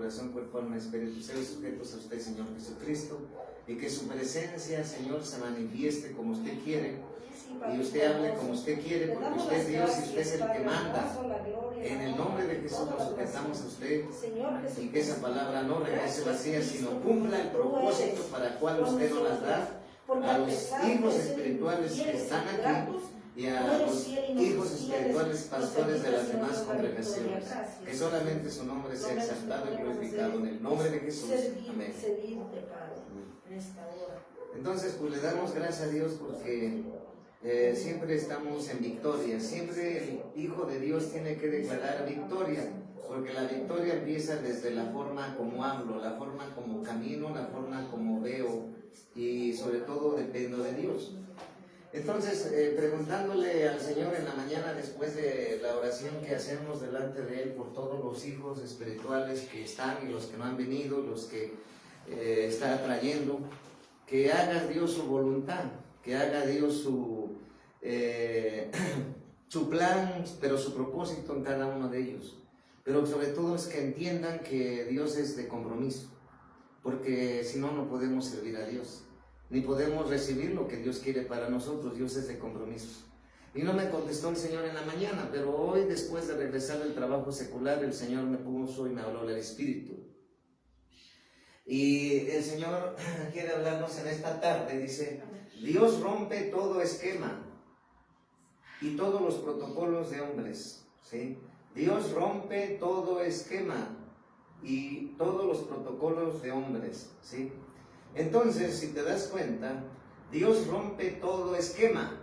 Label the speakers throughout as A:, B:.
A: corazón, cuerpo, alma, espíritu, ser sujetos a usted, Señor Jesucristo, y que su presencia, Señor, se manifieste como usted quiere, y usted hable como usted quiere, porque usted es Dios y usted es el que manda. En el nombre de Jesús nos sujetamos a usted, y que esa palabra no regrese vacía, sino cumpla el propósito para el cual usted nos las da a los hijos espirituales que están aquí y a los hijos espirituales pastores de las demás congregaciones. Que solamente su nombre sea exaltado y glorificado en el nombre de Jesús. Amén. Entonces, pues le damos gracias a Dios porque siempre estamos en victoria. Siempre el Hijo de Dios tiene que declarar victoria, porque la victoria empieza desde la forma como hablo, la forma como camino, la forma como veo y sobre todo dependo de Dios. Entonces, preguntándole al Señor en la mañana, después de la oración que hacemos delante de Él por todos los hijos espirituales que están y los que no han venido, los que está trayendo, que haga Dios su voluntad, que haga Dios su plan, pero su propósito en cada uno de ellos. Pero sobre todo es que entiendan que Dios es de compromiso, porque si no, no podemos servir a Dios, ni podemos recibir lo que Dios quiere para nosotros. Dios es de compromiso. Y no me contestó el Señor en la mañana, pero hoy, después de regresar del trabajo secular, el Señor me puso y me habló del Espíritu. Y el Señor quiere hablarnos en esta tarde. Dice: Dios rompe todo esquema y todos los protocolos de hombres, ¿sí? Dios rompe todo esquema y todos los protocolos de hombres, ¿sí? Entonces, si te das cuenta, Dios rompe todo esquema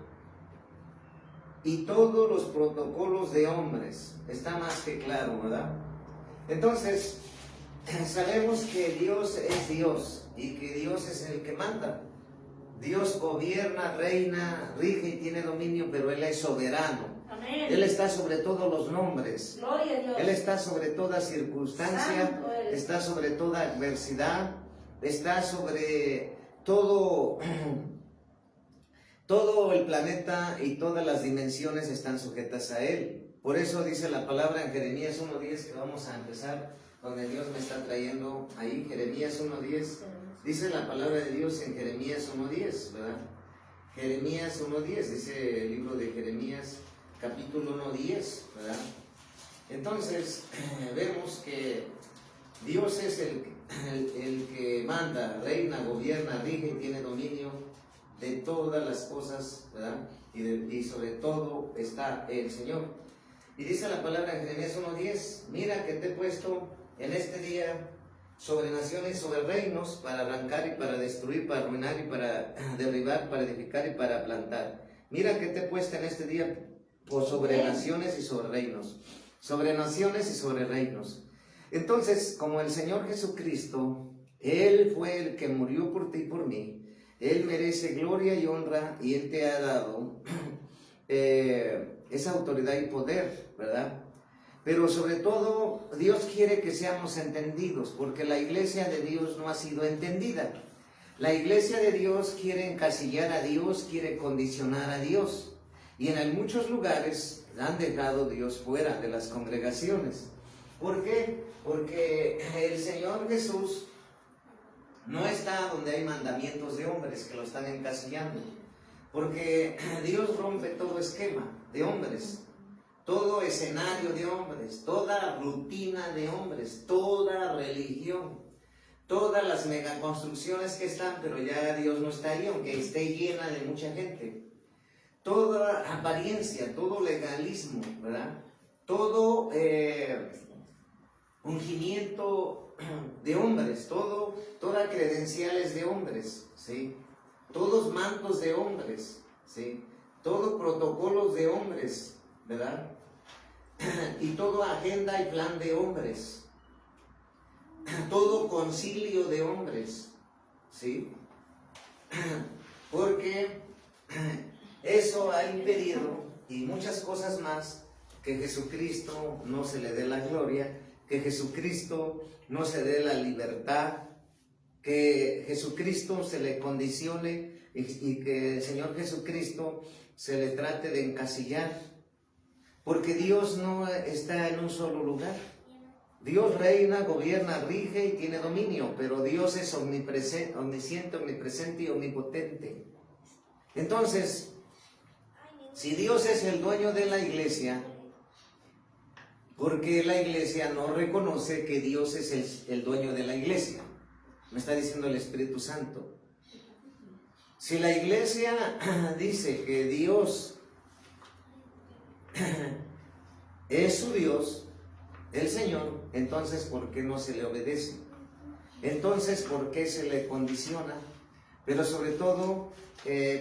A: y todos los protocolos de hombres. Está más que claro, ¿verdad? Entonces, sabemos que Dios es Dios y que Dios es el que manda. Dios gobierna, reina, rige y tiene dominio, pero Él es soberano. Amén. Él está sobre todos los nombres. Gloria a Dios. Él está sobre toda circunstancia, está sobre toda adversidad, está sobre todo, todo el planeta y todas las dimensiones están sujetas a Él. Por eso dice la palabra en Jeremías 1:10, que vamos a empezar, donde Dios me está trayendo ahí. Jeremías 1:10, dice la palabra de Dios en Jeremías 1:10, ¿verdad? Jeremías 1:10, dice el libro de Jeremías, capítulo 1:10, ¿verdad? Entonces, vemos que Dios es el que manda, reina, gobierna, rige y tiene dominio de todas las cosas, ¿verdad? Y sobre todo está el Señor. Y dice la palabra en Jeremías 1:10, mira que te he puesto en este día sobre naciones, sobre reinos, para arrancar y para destruir, para arruinar y para derribar, para edificar y para plantar. Mira que te he puesto en este día por sobre naciones y sobre reinos. Sobre naciones y sobre reinos. Entonces, como el Señor Jesucristo, Él fue el que murió por ti y por mí, Él merece gloria y honra y Él te ha dado esa autoridad y poder, ¿verdad? Pero sobre todo, Dios quiere que seamos entendidos, porque la iglesia de Dios no ha sido entendida. La iglesia de Dios quiere encasillar a Dios, quiere condicionar a Dios. Y en muchos lugares han dejado a Dios fuera de las congregaciones. ¿Por qué? Porque el Señor Jesús no está donde hay mandamientos de hombres que lo están encasillando. Porque Dios rompe todo esquema de hombres, todo escenario de hombres, toda rutina de hombres, toda religión, todas las megaconstrucciones que están, pero ya Dios no está ahí, aunque esté llena de mucha gente. Toda apariencia, todo legalismo, ¿verdad? Todo ungimiento de hombres, todas credenciales de hombres, ¿sí? Todos mantos de hombres, ¿sí? Todos protocolos de hombres, ¿verdad? Y todo agenda y plan de hombres, todo concilio de hombres, ¿sí? Porque eso ha impedido, y muchas cosas más, que Jesucristo no se le dé la gloria, que Jesucristo no se dé la libertad, que Jesucristo se le condicione y que el Señor Jesucristo se le trate de encasillar, porque Dios no está en un solo lugar. Dios reina, gobierna, rige y tiene dominio, pero Dios es omnipresente, omnipresente y omnipotente. Entonces, si Dios es el dueño de la iglesia, ¿por qué la iglesia no reconoce que Dios es el dueño de la iglesia? Me está diciendo el Espíritu Santo. Si la iglesia dice que Dios es su Dios, el Señor, entonces ¿por qué no se le obedece? Entonces, ¿por qué se le condiciona? Pero sobre todo,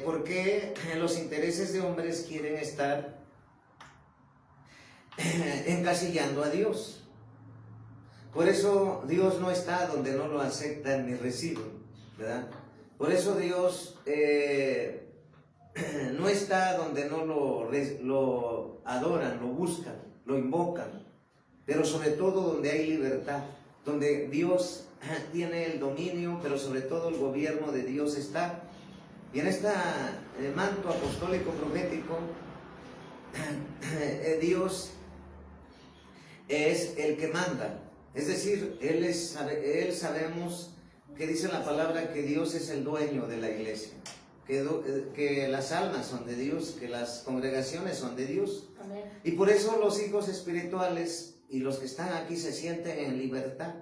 A: ¿por qué los intereses de hombres quieren estar encasillando a Dios? Por eso Dios no está donde no lo aceptan ni reciben, ¿verdad? Por eso Dios no está donde no lo adoran, lo buscan, lo invocan, pero sobre todo donde hay libertad, donde Dios tiene el dominio, pero sobre todo el gobierno de Dios está. Y en este manto apostólico profético, Dios es el que manda. Es decir, Él sabemos que dice la palabra que Dios es el dueño de la iglesia, que las almas son de Dios, que las congregaciones son de Dios. Amén. Y por eso los hijos espirituales y los que están aquí se sienten en libertad,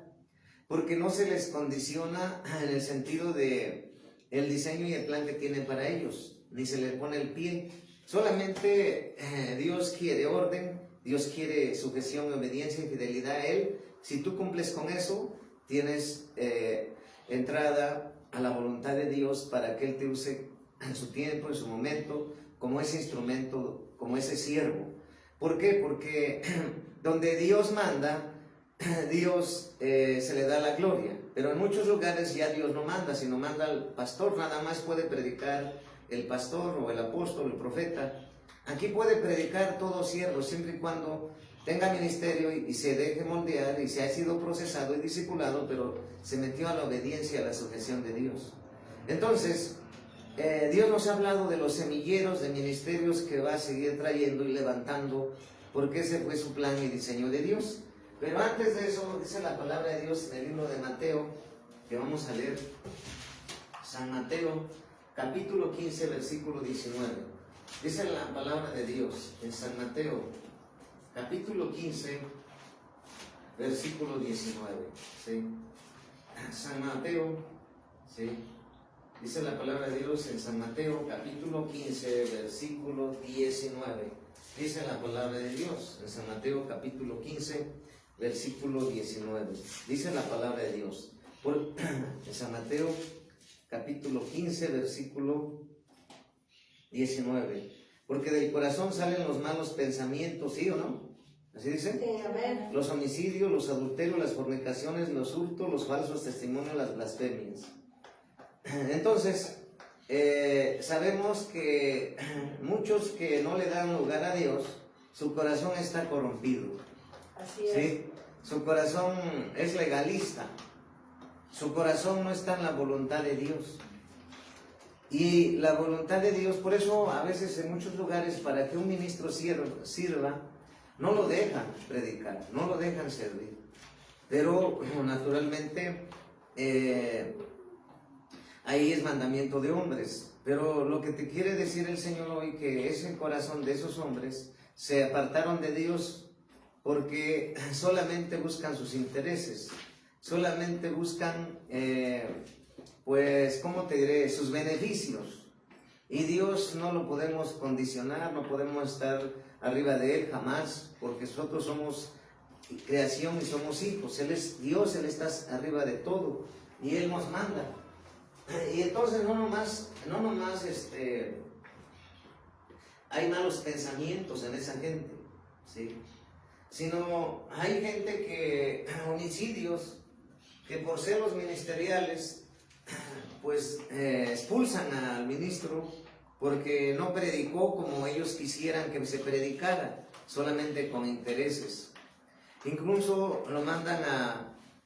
A: porque no se les condiciona en el sentido de el diseño y el plan que tienen para ellos, ni se les pone el pie. Solamente Dios quiere orden, Dios quiere sujeción, obediencia y fidelidad a Él. Si tú cumples con eso, tienes entrada a la voluntad de Dios para que Él te use en su tiempo, en su momento, como ese instrumento, como ese siervo. ¿Por qué? Porque donde Dios manda, Dios se le da la gloria. Pero en muchos lugares ya Dios no manda, sino manda al pastor. Nada más puede predicar el pastor o el apóstol, el profeta. Aquí puede predicar todo siervo, siempre y cuando tenga ministerio y se deje moldear y se ha sido procesado y discipulado, pero se metió a la obediencia, a la sujeción de Dios. Entonces, Dios nos ha hablado de los semilleros de ministerios que va a seguir trayendo y levantando, porque ese fue su plan y diseño de Dios. Pero antes de eso, dice la palabra de Dios en el libro de Mateo, que vamos a leer, San Mateo, capítulo 15, versículo 19. Dice la palabra de Dios en San Mateo, capítulo 15, versículo 19. ¿Sí? San Mateo, ¿sí? Dice la palabra de Dios en San Mateo, capítulo 15, versículo 19. Dice la palabra de Dios en San Mateo, capítulo 15, versículo 19. Dice la palabra de Dios. En San Mateo, capítulo 15, versículo 19. Porque del corazón salen los malos pensamientos, ¿sí o no? ¿Así dice? Sí, amén. Los homicidios, los adulterios, las fornicaciones, los hurtos, los falsos testimonios, las blasfemias. Entonces, sabemos que muchos que no le dan lugar a Dios, su corazón está corrompido. Así es. ¿Sí? Su corazón es legalista. Su corazón no está en la voluntad de Dios. Y la voluntad de Dios, por eso a veces en muchos lugares, para que un ministro sirva, no lo dejan predicar, no lo dejan servir. Pero naturalmente ahí es mandamiento de hombres. Pero lo que te quiere decir el Señor hoy, que ese corazón de esos hombres se apartaron de Dios porque solamente buscan sus intereses, solamente buscan pues, ¿cómo te diré?, sus beneficios. Y Dios no lo podemos condicionar, no podemos estar arriba de Él jamás, porque nosotros somos creación y somos hijos. Él es Dios, Él está arriba de todo y Él nos manda. Y entonces no nomás hay malos pensamientos en esa gente, ¿sí? Sino hay gente que, homicidios, que por celos ministeriales, pues expulsan al ministro porque no predicó como ellos quisieran que se predicara, solamente con intereses. Incluso lo mandan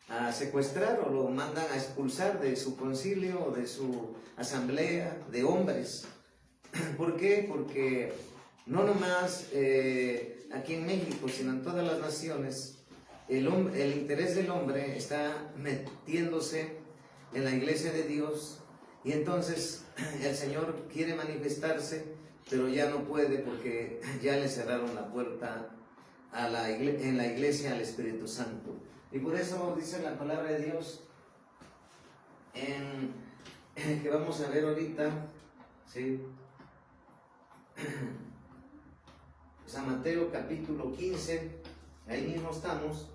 A: a secuestrar o lo mandan a expulsar de su concilio o de su asamblea de hombres. ¿Por qué? Porque no nomás aquí en México, sino en todas las naciones, el interés del hombre está metiéndose en la iglesia de Dios, y entonces el Señor quiere manifestarse, pero ya no puede porque ya le cerraron la puerta en la iglesia al Espíritu Santo. Y por eso dice la palabra de Dios que vamos a ver ahorita, ¿sí? San Mateo capítulo 15, ahí mismo estamos.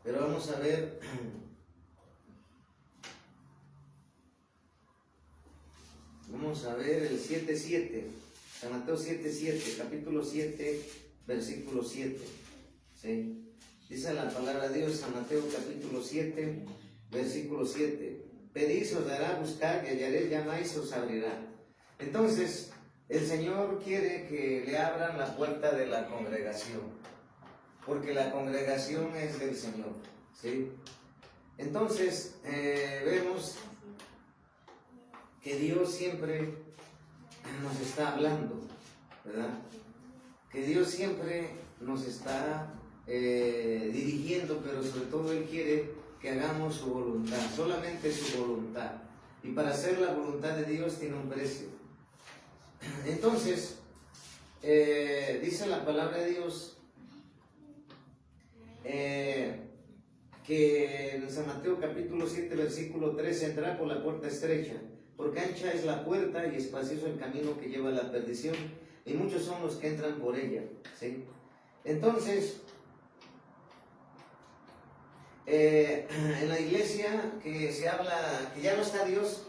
A: Pero vamos a ver el 7:7, San Mateo 7:7, capítulo 7, versículo 7. ¿Sí? Dice la palabra de Dios, San Mateo capítulo 7, versículo 7. Pedís, os dará, buscar, y hallaréis, llamáis, os abrirá. Entonces, el Señor quiere que le abran la puerta de la congregación, porque la congregación es del Señor, ¿sí? Entonces, vemos que Dios siempre nos está hablando, ¿verdad? Que Dios siempre nos está dirigiendo, pero sobre todo Él quiere que hagamos su voluntad, solamente su voluntad. Y para hacer la voluntad de Dios tiene un precio. Entonces, dice la palabra de Dios que en San Mateo capítulo 7, versículo 3, entrará por la puerta estrecha, porque ancha es la puerta y espacioso el camino que lleva a la perdición, y muchos son los que entran por ella, ¿sí? Entonces, en la iglesia que se habla que ya no está Dios,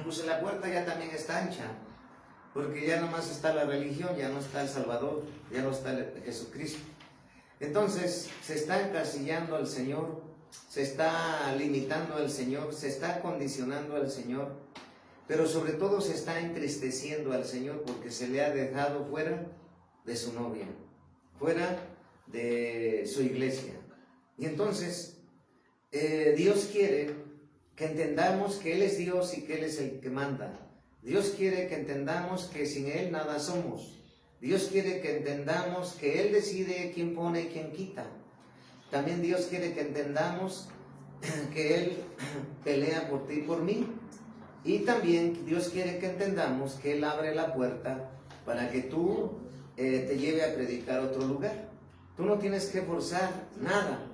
A: pues la puerta ya también está ancha, porque ya nomás está la religión, ya no está el Salvador, ya no está Jesucristo. Entonces se está encasillando al Señor, se está limitando al Señor, se está condicionando al Señor, pero sobre todo se está entristeciendo al Señor porque se le ha dejado fuera de su novia, fuera de su iglesia. Y entonces Dios quiere que entendamos que Él es Dios y que Él es el que manda. Dios quiere que entendamos que sin Él nada somos. Dios quiere que entendamos que Él decide quién pone y quién quita. También Dios quiere que entendamos que Él pelea por ti y por mí. Y también Dios quiere que entendamos que Él abre la puerta para que tú te lleve a predicar a otro lugar. Tú no tienes que forzar nada.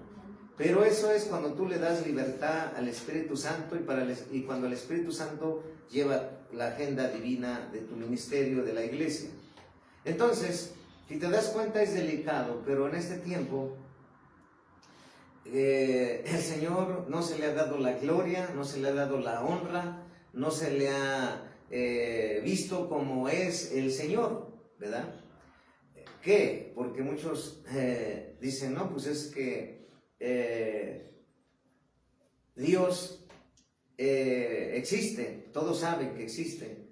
A: Pero eso es cuando tú le das libertad al Espíritu Santo y cuando el Espíritu Santo lleva la agenda divina de tu ministerio, de la iglesia. Entonces, si te das cuenta es delicado, pero en este tiempo el Señor no se le ha dado la gloria, no se le ha dado la honra, no se le ha visto como es el Señor, ¿verdad? ¿Qué? Porque muchos dicen, no, pues es que Dios existe, todos saben que existe,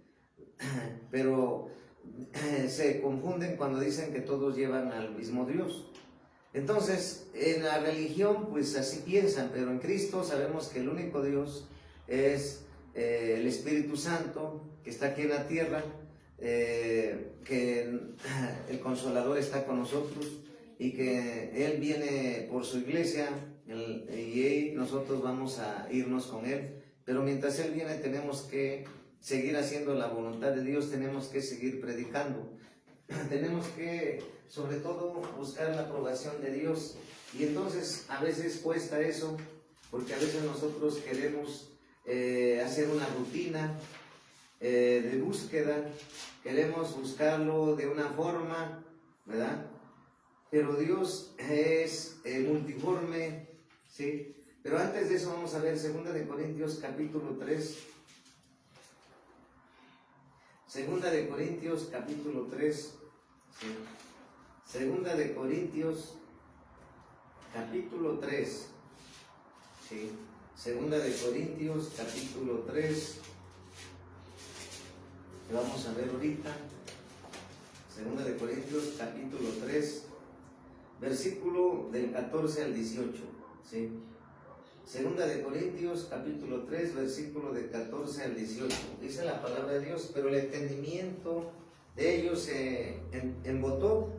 A: pero se confunden cuando dicen que todos llevan al mismo Dios. Entonces, en la religión, pues así piensan, pero en Cristo sabemos que el único Dios es el Espíritu Santo, que está aquí en la tierra, que el Consolador está con nosotros y que Él viene por su iglesia y nosotros vamos a irnos con Él. Pero mientras Él viene tenemos que seguir haciendo la voluntad de Dios, tenemos que seguir predicando, tenemos que sobre todo buscar la aprobación de Dios. Y entonces a veces cuesta eso, porque a veces nosotros queremos hacer una rutina de búsqueda, queremos buscarlo de una forma, ¿verdad? Pero Dios es multiforme, ¿sí? Pero antes de eso vamos a ver 2 de Corintios capítulo 3. 2 de Corintios capítulo 3. ¿Sí? 2 de Corintios capítulo 3. ¿Sí? 2 de Corintios capítulo 3. Que vamos a ver ahorita. 2 de Corintios capítulo 3. Versículo del 14 al 18. ¿Sí? 2 de Corintios capítulo 3, versículo de 14 al 18. Dice la palabra de Dios, pero el entendimiento de ellos se embotó,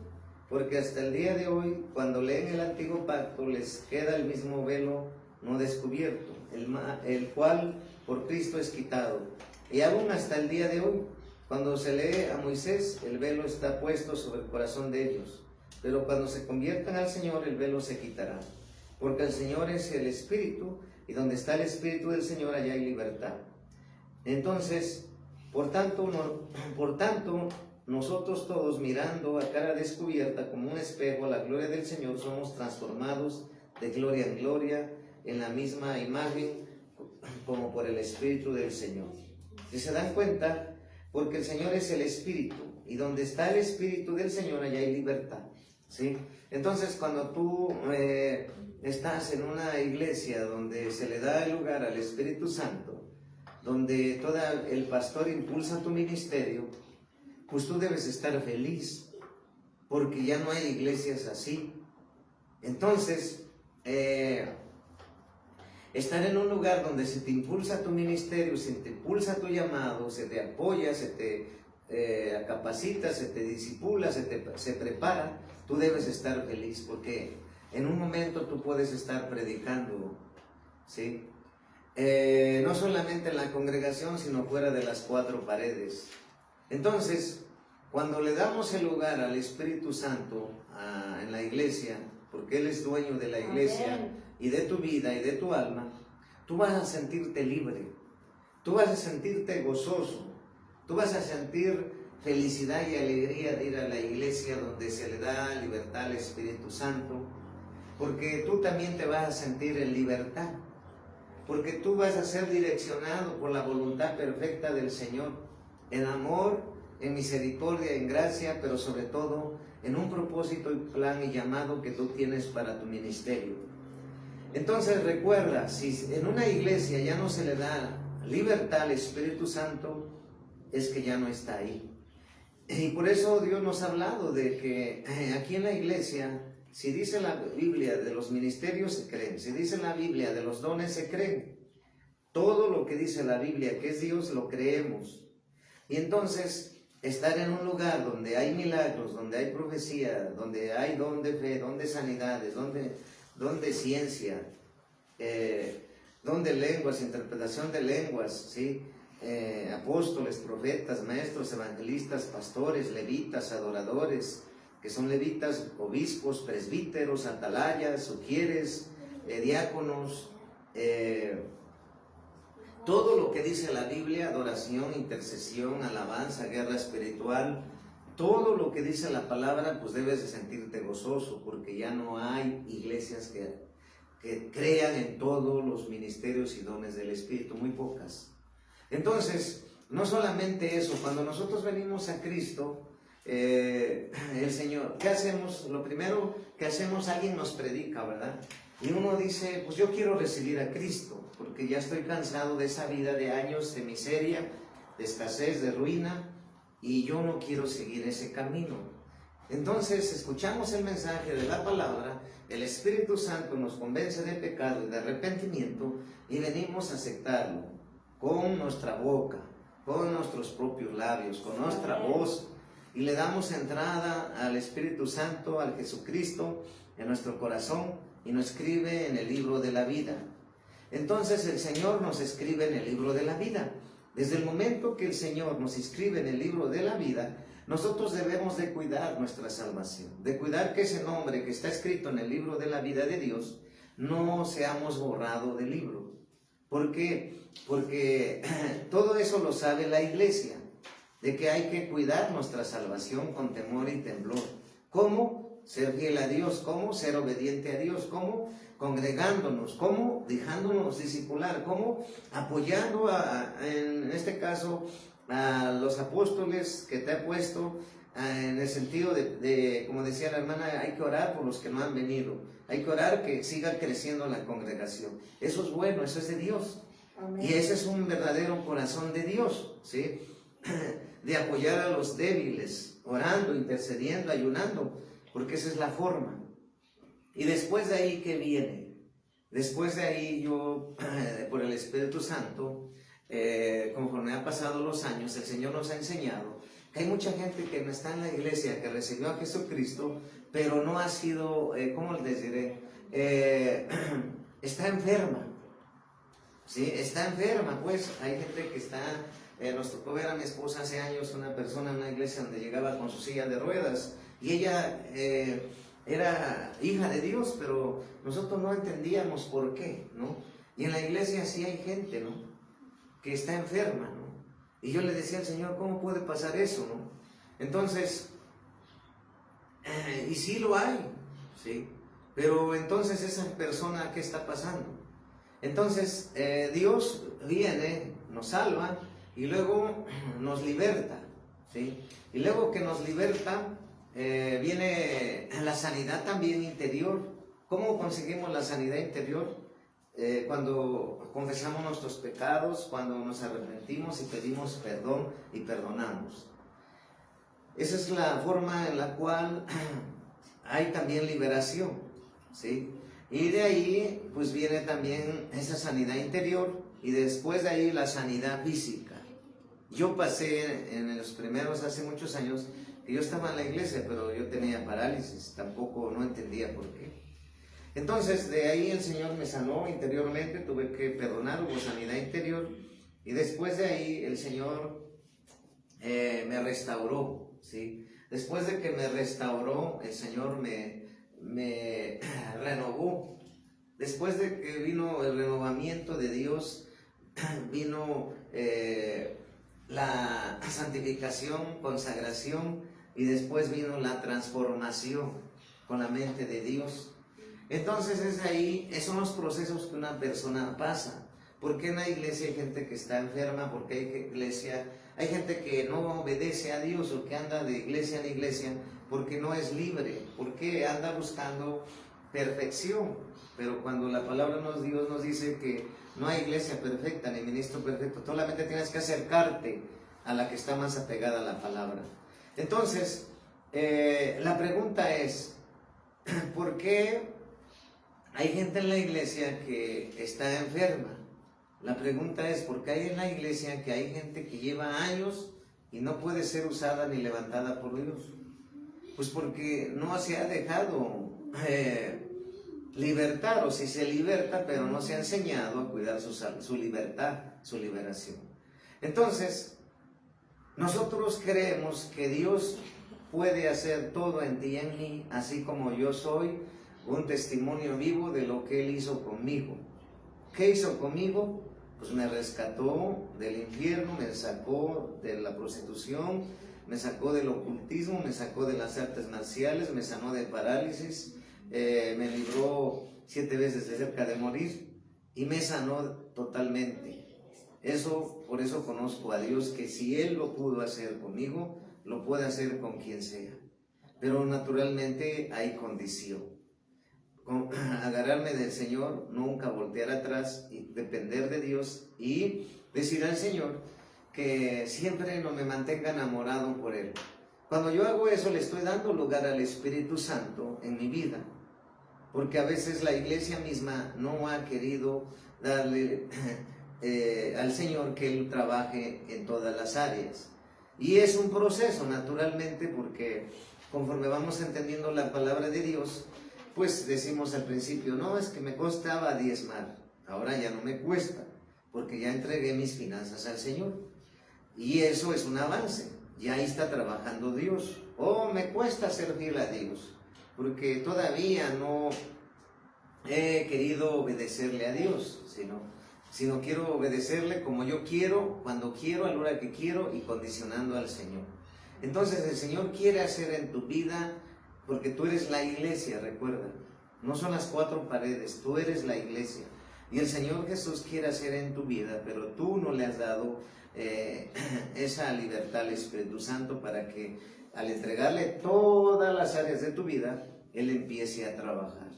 A: porque hasta el día de hoy, cuando leen el Antiguo Pacto, les queda el mismo velo no descubierto, el cual por Cristo es quitado. Y aún hasta el día de hoy, cuando se lee a Moisés, el velo está puesto sobre el corazón de ellos. Pero cuando se conviertan al Señor, el velo se quitará. Porque el Señor es el Espíritu, y donde está el Espíritu del Señor, allá hay libertad. Entonces, por tanto, nosotros todos, mirando a cara descubierta como un espejo a la gloria del Señor, somos transformados de gloria en gloria en la misma imagen como por el Espíritu del Señor. Si se dan cuenta, porque el Señor es el Espíritu, y donde está el Espíritu del Señor, allá hay libertad, ¿sí? Entonces, cuando tú estás en una iglesia donde se le da el lugar al Espíritu Santo, donde todo el pastor impulsa tu ministerio, pues tú debes estar feliz, porque ya no hay iglesias así. Entonces, estar en un lugar donde se te impulsa tu ministerio, se te impulsa tu llamado, se te apoya, se te capacita, se te disipula, se prepara, tú debes estar feliz, porque en un momento tú puedes estar predicando, ¿sí? No solamente en la congregación, sino fuera de las cuatro paredes. Entonces, cuando le damos el lugar al Espíritu Santo en la iglesia, porque Él es dueño de la iglesia y de tu vida y de tu alma, tú vas a sentirte libre, tú vas a sentirte gozoso, tú vas a sentir felicidad y alegría de ir a la iglesia donde se le da libertad al Espíritu Santo, porque tú también te vas a sentir en libertad, porque tú vas a ser direccionado por la voluntad perfecta del Señor, en amor, en misericordia, en gracia, pero sobre todo en un propósito y plan y llamado que tú tienes para tu ministerio. Entonces recuerda, si en una iglesia ya no se le da libertad al Espíritu Santo, es que ya no está ahí. Y por eso Dios nos ha hablado de que aquí en la iglesia, si dice la Biblia de los ministerios se creen, si dice la Biblia de los dones se creen, todo lo que dice la Biblia que es Dios lo creemos. Y entonces estar en un lugar donde hay milagros, donde hay profecía, donde hay don de fe, don de sanidades, don de ciencia, don de lenguas, interpretación de lenguas, ¿sí? Apóstoles, profetas, maestros, evangelistas, pastores, levitas, adoradores, que son levitas, obispos, presbíteros, atalayas, sugieres, diáconos, todo lo que dice la Biblia, adoración, intercesión, alabanza, guerra espiritual, todo lo que dice la palabra, pues debes de sentirte gozoso, porque ya no hay iglesias que crean en todos los ministerios y dones del Espíritu, muy pocas. Entonces, no solamente eso, cuando nosotros venimos a Cristo, el Señor, ¿qué hacemos? Lo primero que hacemos, alguien nos predica, ¿verdad? Y uno dice, pues yo quiero recibir a Cristo, porque ya estoy cansado de esa vida de años de miseria, de escasez, de ruina, y yo no quiero seguir ese camino. Entonces escuchamos el mensaje de la palabra, el Espíritu Santo nos convence de pecado y de arrepentimiento, y venimos a aceptarlo con nuestra boca, con nuestros propios labios, con nuestra voz, y le damos entrada al Espíritu Santo, al Jesucristo, en nuestro corazón, y nos escribe en el libro de la vida. Entonces el Señor nos escribe en el libro de la vida. Desde el momento que el Señor nos inscribe en el libro de la vida, nosotros debemos de cuidar nuestra salvación, de cuidar que ese nombre que está escrito en el libro de la vida de Dios, no seamos borrados del libro. ¿Por qué? Porque todo eso lo sabe la iglesia, de que hay que cuidar nuestra salvación con temor y temblor. ¿Cómo? Ser fiel a Dios. ¿Cómo? Ser obediente a Dios. ¿Cómo? Congregándonos. ¿Cómo? Dejándonos discipular. ¿Cómo? Apoyando, en este caso, a los apóstoles que te he puesto, en el sentido de, como decía la hermana, hay que orar por los que no han venido. Hay que orar que siga creciendo la congregación. Eso es bueno, eso es de Dios. Amén. Y ese es un verdadero corazón de Dios, ¿sí? De apoyar a los débiles, orando, intercediendo, ayunando, porque esa es la forma. Y después de ahí, ¿qué viene? Después de ahí yo, por el Espíritu Santo, conforme han pasado los años, el Señor nos ha enseñado que hay mucha gente que no está en la iglesia, que recibió a Jesucristo, pero no ha sido, ¿cómo les diré? Está enferma, ¿sí? Está enferma, pues. Hay gente que está, nos tocó ver a mi esposa hace años, una persona en una iglesia donde llegaba con su silla de ruedas, y ella era hija de Dios, pero nosotros no entendíamos por qué, ¿no? Y en la iglesia sí hay gente, ¿no?, que está enferma, ¿no? Y yo le decía al Señor, ¿cómo puede pasar eso, no? Entonces, y sí lo hay, ¿sí? Pero entonces esa persona, ¿qué está pasando? Entonces, Dios viene, nos salva y luego nos liberta, ¿sí? Y luego que nos liberta, viene la sanidad también interior. ¿Cómo conseguimos la sanidad interior? Cuando confesamos nuestros pecados, cuando nos arrepentimos y pedimos perdón y perdonamos. Esa es la forma en la cual hay también liberación, ¿sí? Y de ahí pues viene también esa sanidad interior y después de ahí la sanidad física. Yo pasé en los primeros, hace muchos años, que yo estaba en la iglesia, pero yo tenía parálisis, tampoco no entendía por qué. Entonces de ahí el Señor me sanó interiormente, tuve que perdonar, hubo sanidad interior, y después de ahí el Señor me restauró, ¿sí? Después de que me restauró, el Señor me renovó. Después de que vino el renovamiento de Dios, vino la santificación, consagración, y después vino la transformación con la mente de Dios. Entonces es ahí, esos son los procesos que una persona pasa. ¿Por qué en la iglesia hay gente que está enferma? ¿Por qué hay gente que no obedece a Dios o que anda de iglesia en iglesia porque no es libre? Porque anda buscando perfección. Pero cuando la palabra de Dios nos dice que no hay iglesia perfecta ni ministro perfecto, solamente tienes que acercarte a la que está más apegada a la palabra. Entonces, la pregunta es, ¿por qué hay gente en la iglesia que está enferma? La pregunta es, ¿por qué hay en la iglesia que hay gente que lleva años y no puede ser usada ni levantada por Dios? Pues porque no se ha dejado libertar, o si se liberta, pero no se ha enseñado a cuidar su libertad, su liberación. Entonces, nosotros creemos que Dios puede hacer todo en ti y en mí, así como yo soy un testimonio vivo de lo que Él hizo conmigo. ¿Qué hizo conmigo? Pues me rescató del infierno, me sacó de la prostitución, me sacó del ocultismo, me sacó de las artes marciales, me sanó de parálisis, me libró 7 veces de cerca de morir y me sanó totalmente. Por eso conozco a Dios, que si Él lo pudo hacer conmigo, lo puede hacer con quien sea. Pero naturalmente hay condición. Agarrarme del Señor, nunca voltear atrás y depender de Dios y decir al Señor que siempre no me mantenga enamorado por Él. Cuando yo hago eso, le estoy dando lugar al Espíritu Santo en mi vida, porque a veces la iglesia misma no ha querido darle al Señor que Él trabaje en todas las áreas. Y es un proceso, naturalmente, porque conforme vamos entendiendo la palabra de Dios, pues decimos al principio, no, es que me costaba diezmar, ahora ya no me cuesta, porque ya entregué mis finanzas al Señor. Y eso es un avance, ya ahí está trabajando Dios. O me cuesta ser fiel a Dios, porque todavía no he querido obedecerle a Dios, sino quiero obedecerle como yo quiero, cuando quiero, a la hora que quiero y condicionando al Señor. Entonces el Señor quiere hacer en tu vida, porque tú eres la iglesia, recuerda, no son las 4 paredes, tú eres la iglesia. Y el Señor Jesús quiere hacer en tu vida, pero tú no le has dado esa libertad al Espíritu Santo para que al entregarle todas las áreas de tu vida, Él empiece a trabajar.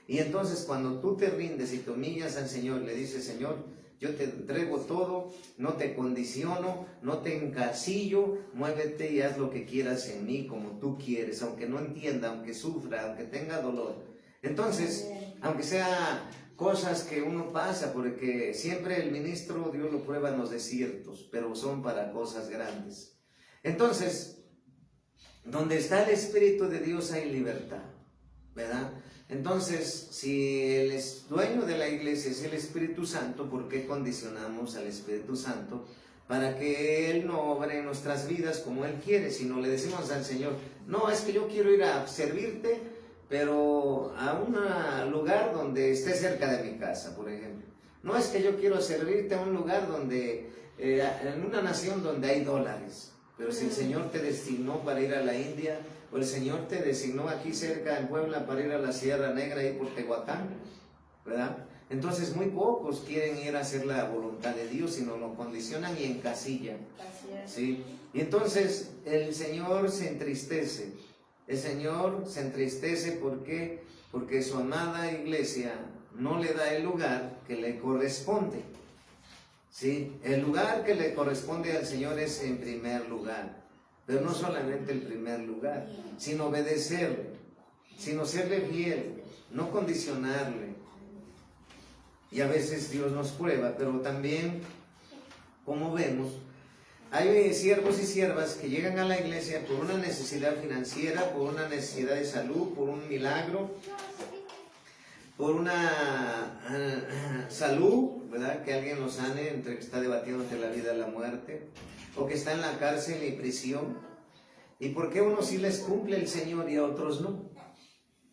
A: Y entonces cuando tú te rindes y te humillas al Señor, le dices, Señor, yo te entrego todo, no te condiciono, no te encasillo, muévete y haz lo que quieras en mí como tú quieres, aunque no entienda, aunque sufra, aunque tenga dolor. Entonces, aunque sea cosas que uno pasa, porque siempre el ministro Dios lo prueba en los desiertos, pero son para cosas grandes. Entonces, donde está el Espíritu de Dios hay libertad, ¿verdad? Entonces, si el dueño de la iglesia es el Espíritu Santo, ¿por qué condicionamos al Espíritu Santo para que Él no obre en nuestras vidas como Él quiere? Si no le decimos al Señor, no, es que yo quiero ir a servirte, pero a un lugar donde esté cerca de mi casa, por ejemplo. No, es que yo quiero servirte a un lugar donde, en una nación donde hay dólares. Pero si el Señor te designó para ir a la India, o el Señor te designó aquí cerca en Puebla para ir a la Sierra Negra y por Tehuacán, ¿verdad? Entonces muy pocos quieren ir a hacer la voluntad de Dios, sino lo condicionan y encasillan. ¿Sí? Y entonces el Señor se entristece. El Señor se entristece, ¿por qué? Porque su amada iglesia no le da el lugar que le corresponde. ¿Sí? El lugar que le corresponde al Señor es en primer lugar, pero no solamente el primer lugar, sino obedecerle, sino serle fiel, no condicionarle. Y a veces Dios nos prueba, pero también, como vemos, hay siervos y siervas que llegan a la iglesia por una necesidad financiera, por una necesidad de salud, por un milagro, por una salud, ¿verdad? Que alguien lo sane, entre que está debatiendo entre la vida y la muerte, o que está en la cárcel y prisión. ¿Y por qué a unos sí les cumple el Señor y a otros no?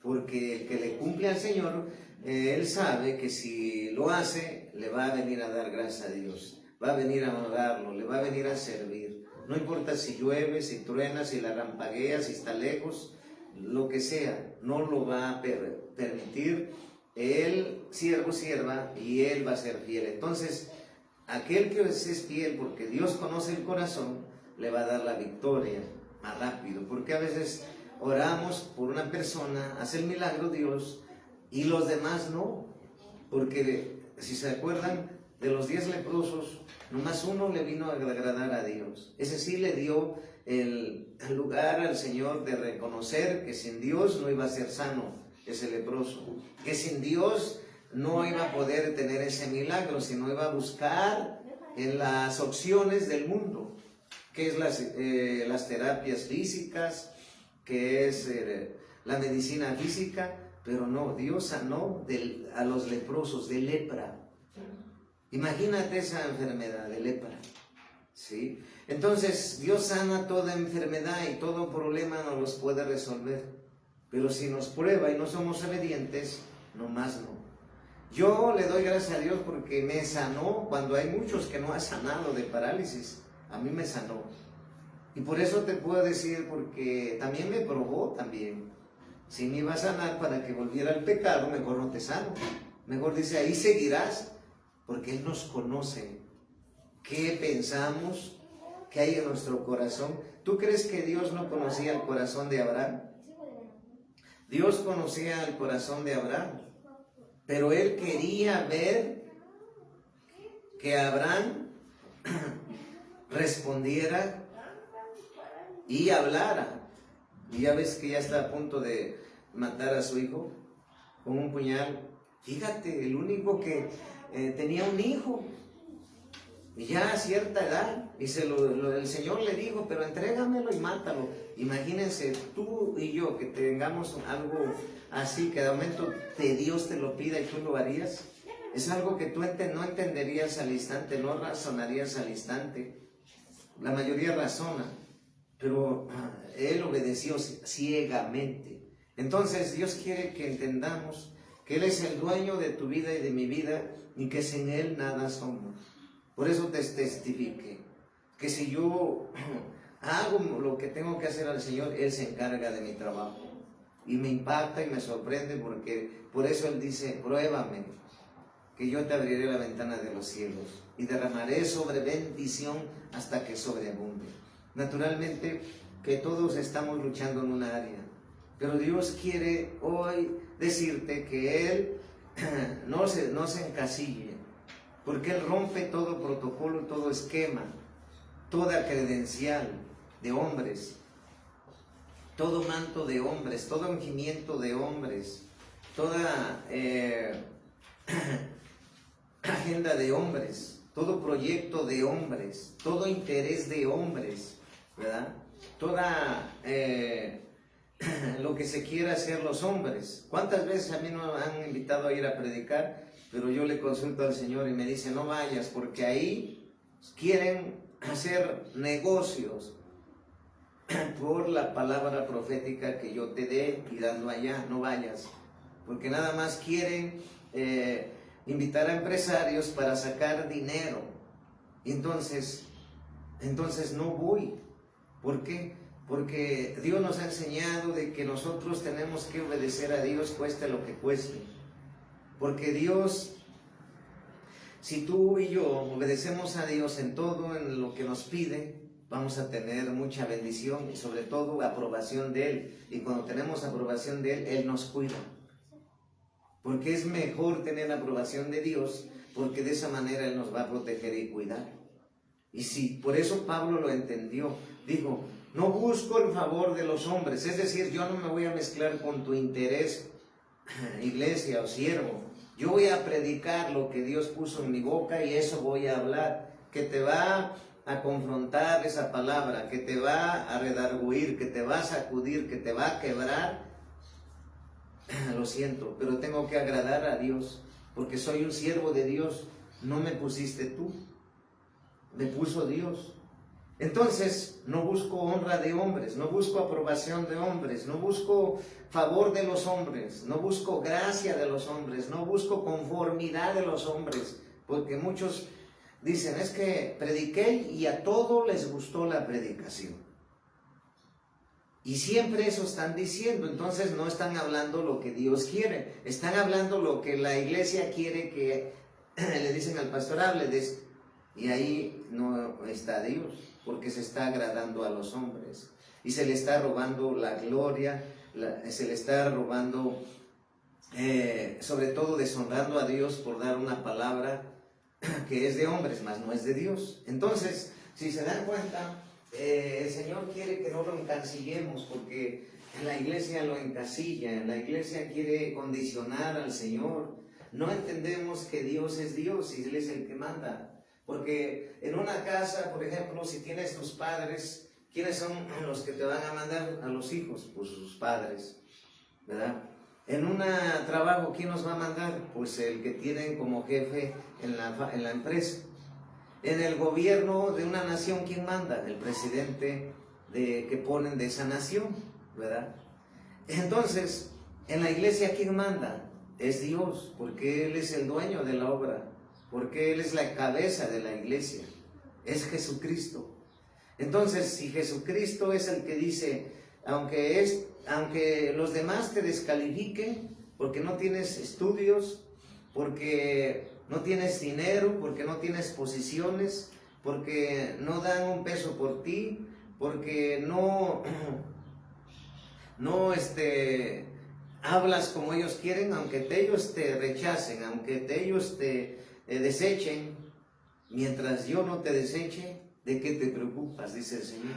A: Porque el que le cumple al Señor, él sabe que si lo hace, le va a venir a dar gracias a Dios, va a venir a honrarlo, le va a venir a servir. No importa si llueve, si truena, si la rampaguea, si está lejos, lo que sea, no lo va a permitir. El siervo, sierva, y él va a ser fiel. Entonces, aquel que es fiel, porque Dios conoce el corazón, le va a dar la victoria más rápido. Porque a veces oramos por una persona, hace el milagro Dios, y los demás no. Porque si se acuerdan de los 10 leprosos, nomás uno le vino a agradar a Dios. Ese sí le dio el lugar al Señor de reconocer que sin Dios no iba a ser sano ese leproso, que sin Dios no iba a poder tener ese milagro, sino iba a buscar en las opciones del mundo, que es las terapias físicas, que es la medicina física, pero no, Dios sanó a los leprosos de lepra. Imagínate esa enfermedad de lepra, ¿sí? Entonces Dios sana toda enfermedad y todo problema nos los puede resolver. Pero si nos prueba y no somos obedientes, nomás no. Yo le doy gracias a Dios porque me sanó cuando hay muchos que no han sanado de parálisis. A mí me sanó. Y por eso te puedo decir, porque también me probó también. Si me iba a sanar para que volviera al pecado, mejor no te sano. Mejor dice, ahí seguirás, porque Él nos conoce. ¿Qué pensamos? ¿Qué hay en nuestro corazón? ¿Tú crees que Dios no conocía el corazón de Abraham? Dios conocía el corazón de Abraham, pero Él quería ver que Abraham respondiera y hablara. Y ya ves que ya está a punto de matar a su hijo con un puñal. Fíjate, el único que tenía un hijo, y ya a cierta edad, y el Señor le dijo, pero entrégamelo y mátalo. Imagínense, tú y yo, que tengamos algo así, que de momento Dios te lo pida y tú lo harías. Es algo que tú no entenderías al instante, no razonarías al instante. La mayoría razona, pero él obedeció ciegamente. Entonces Dios quiere que entendamos que Él es el dueño de tu vida y de mi vida, y que sin Él nada somos. Por eso te testifique que si yo hago lo que tengo que hacer al Señor, Él se encarga de mi trabajo. Y me impacta y me sorprende, porque por eso Él dice, pruébame, que yo te abriré la ventana de los cielos y derramaré sobre bendición hasta que sobreabunde. Naturalmente que todos estamos luchando en una área, pero Dios quiere hoy decirte que Él no se encasille, porque Él rompe todo protocolo, todo esquema, toda credencial de hombres, todo manto de hombres, todo ungimiento de hombres, toda agenda de hombres, todo proyecto de hombres, todo interés de hombres. ¿verdad? Toda lo que se quiera hacer los hombres. ¿Cuántas veces a mí me han invitado a ir a predicar? Pero yo le consulto al Señor y me dice, no vayas, porque ahí quieren hacer negocios por la palabra profética que yo te dé y dando allá. No vayas, porque nada más quieren invitar a empresarios para sacar dinero. Entonces no voy. ¿Por qué? Porque Dios nos ha enseñado de que nosotros tenemos que obedecer a Dios, cueste lo que cueste. Porque Dios, si tú y yo obedecemos a Dios en todo, en lo que nos pide, vamos a tener mucha bendición y sobre todo aprobación de Él. Y cuando tenemos aprobación de Él, Él nos cuida. Porque es mejor tener la aprobación de Dios, porque de esa manera Él nos va a proteger y cuidar. Y si por eso Pablo lo entendió, dijo, no busco el favor de los hombres, es decir, yo no me voy a mezclar con tu interés, iglesia o siervo. Yo voy a predicar lo que Dios puso en mi boca y eso voy a hablar, que te va a confrontar esa palabra, que te va a redarguir, que te va a sacudir, que te va a quebrar. Lo siento, pero tengo que agradar a Dios, porque soy un siervo de Dios. No me pusiste tú, me puso Dios. Entonces, no busco honra de hombres, no busco aprobación de hombres, no busco favor de los hombres, no busco gracia de los hombres, no busco conformidad de los hombres, porque muchos dicen, es que prediqué y a todos les gustó la predicación. Y siempre eso están diciendo, entonces no están hablando lo que Dios quiere, están hablando lo que la iglesia quiere que le dicen al pastor, hable de esto. Y ahí no está Dios, porque se está agradando a los hombres. Y se le está robando la gloria, se le está robando, sobre todo deshonrando a Dios por dar una palabra que es de hombres, mas no es de Dios. Entonces, si se dan cuenta, el Señor quiere que no lo encancillemos, porque la iglesia lo encasilla, la iglesia quiere condicionar al Señor. No entendemos que Dios es Dios y Él es el que manda. Porque en una casa, por ejemplo, si tienes tus padres, ¿quiénes son los que te van a mandar a los hijos? Pues sus padres, ¿verdad? En un trabajo, ¿quién nos va a mandar? Pues el que tienen como jefe en la empresa. En el gobierno de una nación, ¿quién manda? El presidente que ponen de esa nación, ¿verdad? Entonces, en la iglesia, ¿quién manda? Es Dios, porque Él es el dueño de la obra. Porque Él es la cabeza de la iglesia, es Jesucristo. Entonces, si Jesucristo es el que dice, aunque los demás te descalifiquen, porque no tienes estudios, porque no tienes dinero, porque no tienes posiciones, porque no dan un peso por ti, porque no hablas como ellos quieren, aunque ellos te rechacen, aunque ellos te desechen, mientras yo no te deseche, ¿de qué te preocupas? Dice el Señor.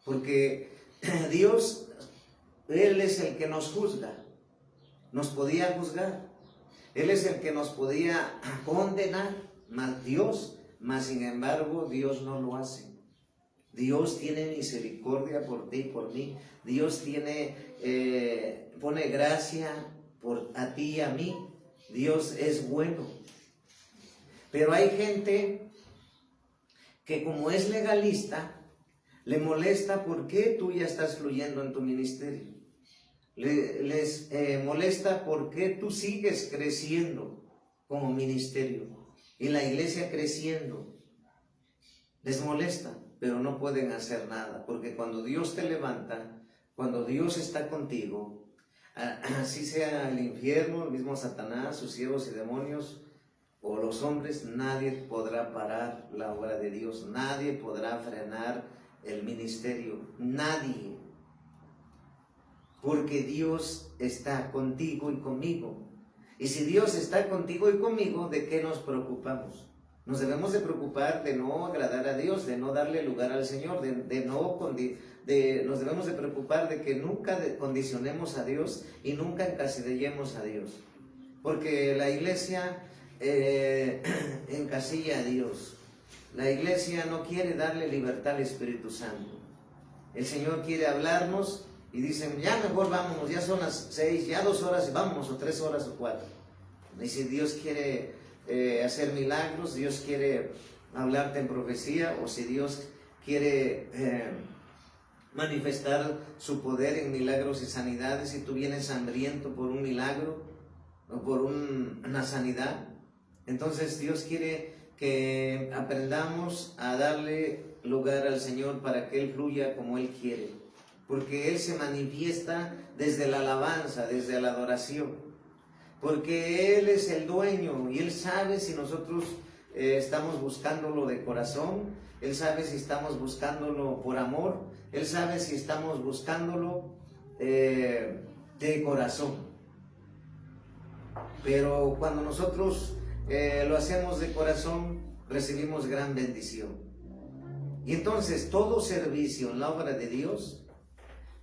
A: Porque Dios, Él es el que nos juzga, nos podía juzgar, Él es el que nos podía condenar, mas sin embargo Dios no lo hace. Dios tiene misericordia por ti y por mí. Dios pone gracia a ti y a mí. Dios es bueno. Pero hay gente que como es legalista, le molesta porque tú ya estás fluyendo en tu ministerio. Les molesta porque tú sigues creciendo como ministerio y la iglesia creciendo. Les molesta, pero no pueden hacer nada, porque cuando Dios te levanta, cuando Dios está contigo, así sea el infierno, el mismo Satanás, sus siervos y demonios, o los hombres, nadie podrá parar la obra de Dios, nadie podrá frenar el ministerio, nadie, porque Dios está contigo y conmigo. Y si Dios está contigo y conmigo, ¿de qué nos preocupamos? Nos debemos de preocupar de no agradar a Dios, de no darle lugar al Señor, nos debemos de preocupar de que nunca condicionemos a Dios y nunca encasillemos a Dios, porque la iglesia encasilla a Dios. La iglesia no quiere darle libertad al Espíritu Santo. El Señor quiere hablarnos y dicen, ya mejor vámonos, ya son las 6, ya 2 horas, vámonos, o 3 horas o 4. Y si Dios quiere hacer milagros, Dios quiere hablarte en profecía, o si Dios quiere manifestar su poder en milagros y sanidades, si tú vienes hambriento por un milagro o por una sanidad, entonces Dios quiere que aprendamos a darle lugar al Señor para que Él fluya como Él quiere, porque Él se manifiesta desde la alabanza, desde la adoración, porque Él es el dueño y Él sabe si nosotros estamos buscándolo de corazón, Él sabe si estamos buscándolo por amor, Él sabe si estamos buscándolo de corazón. Pero cuando nosotros lo hacemos de corazón, recibimos gran bendición. Y entonces todo servicio en la obra de Dios,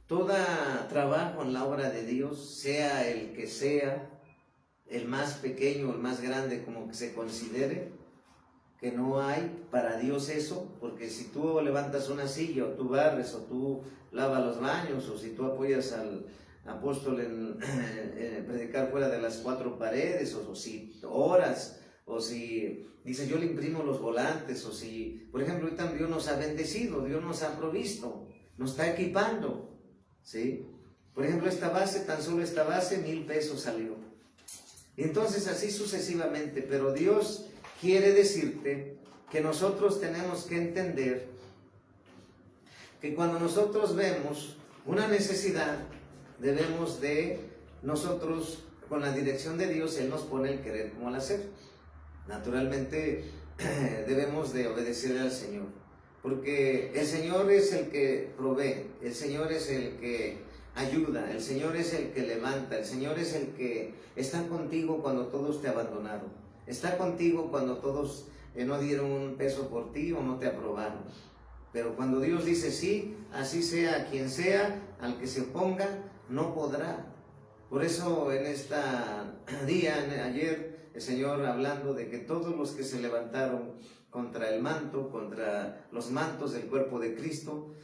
A: todo trabajo en la obra de Dios, sea el que sea, el más pequeño o el más grande, como que se considere, que no hay para Dios eso, porque si tú levantas una silla, o tú barres, o tú lavas los baños, o si tú apoyas al apóstol en predicar fuera de las 4 paredes, o si oras, o si dices yo le imprimo los volantes, o si, por ejemplo, ahorita Dios nos ha bendecido, Dios nos ha provisto, nos está equipando, ¿sí? Por ejemplo, esta base, tan solo esta base, 1,000 pesos salió. Entonces así sucesivamente, pero Dios quiere decirte que nosotros tenemos que entender que cuando nosotros vemos una necesidad, debemos de nosotros, con la dirección de Dios, Él nos pone el querer como el hacer. Naturalmente debemos de obedecerle al Señor, porque el Señor es el que provee, el Señor es el que ayuda, el Señor es el que levanta, el Señor es el que está contigo cuando todos te abandonaron, está contigo cuando todos no dieron un peso por ti o no te aprobaron. Pero cuando Dios dice sí, así sea quien sea, al que se oponga, no podrá. Por eso en esta día, ayer, el Señor hablando de que todos los que se levantaron contra el manto, contra los mantos del cuerpo de Cristo,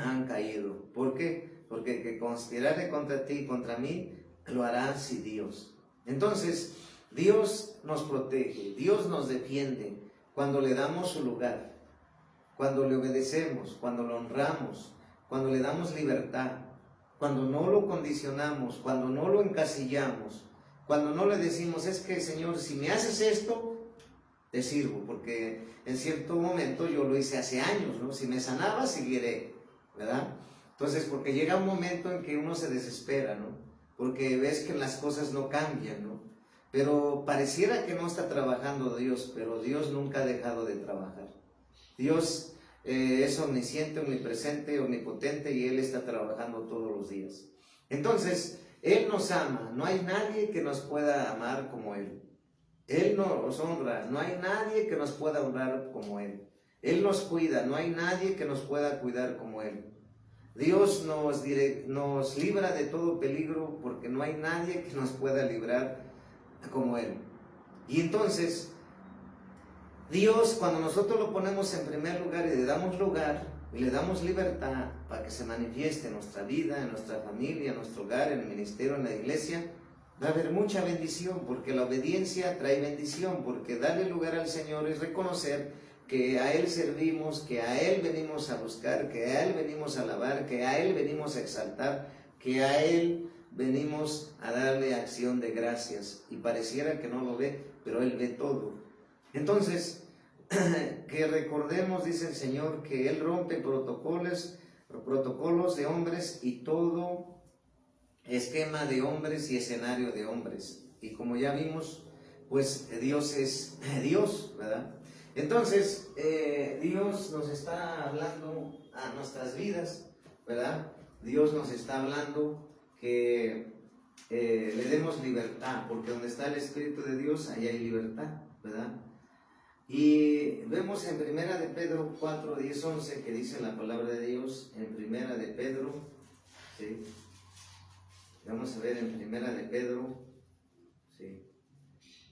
A: han caído. ¿Por qué? Porque el que conspirare contra ti y contra mí, lo hará si Dios. Entonces, Dios nos protege, Dios nos defiende cuando le damos su lugar, cuando le obedecemos, cuando lo honramos, cuando le damos libertad, cuando no lo condicionamos, cuando no lo encasillamos, cuando no le decimos, es que Señor, si me haces esto, te sirvo, porque en cierto momento yo lo hice hace años, ¿no? Si me sanaba, seguiré, ¿verdad? Entonces, porque llega un momento en que uno se desespera, ¿no? Porque ves que las cosas no cambian, ¿no? Pero pareciera que no está trabajando Dios, pero Dios nunca ha dejado de trabajar. Dios es omnisciente, omnipresente, omnipotente, y Él está trabajando todos los días. Entonces, Él nos ama, no hay nadie que nos pueda amar como Él. Él nos honra, no hay nadie que nos pueda honrar como Él. Él nos cuida, no hay nadie que nos pueda cuidar como Él. Dios nos libra de todo peligro, porque no hay nadie que nos pueda librar como Él. Y entonces, Dios, cuando nosotros lo ponemos en primer lugar y le damos lugar y le damos libertad para que se manifieste en nuestra vida, en nuestra familia, en nuestro hogar, en el ministerio, en la iglesia, va a haber mucha bendición, porque la obediencia trae bendición, porque darle lugar al Señor es reconocer que a Él servimos, que a Él venimos a buscar, que a Él venimos a alabar, que a Él venimos a exaltar, que a Él venimos a darle acción de gracias. Y pareciera que no lo ve, pero Él ve todo. Entonces, que recordemos, dice el Señor, que Él rompe protocolos de hombres y todo esquema de hombres y escenario de hombres. Y como ya vimos, pues Dios es Dios, ¿verdad? Entonces, Dios nos está hablando a nuestras vidas, ¿verdad? Dios nos está hablando que le demos libertad, porque donde está el Espíritu de Dios, ahí hay libertad, ¿verdad? Y vemos en Primera de Pedro 4, 10, 11, que dice la palabra de Dios, en Primera de Pedro, ¿sí? Vamos a ver en Primera de Pedro, ¿sí?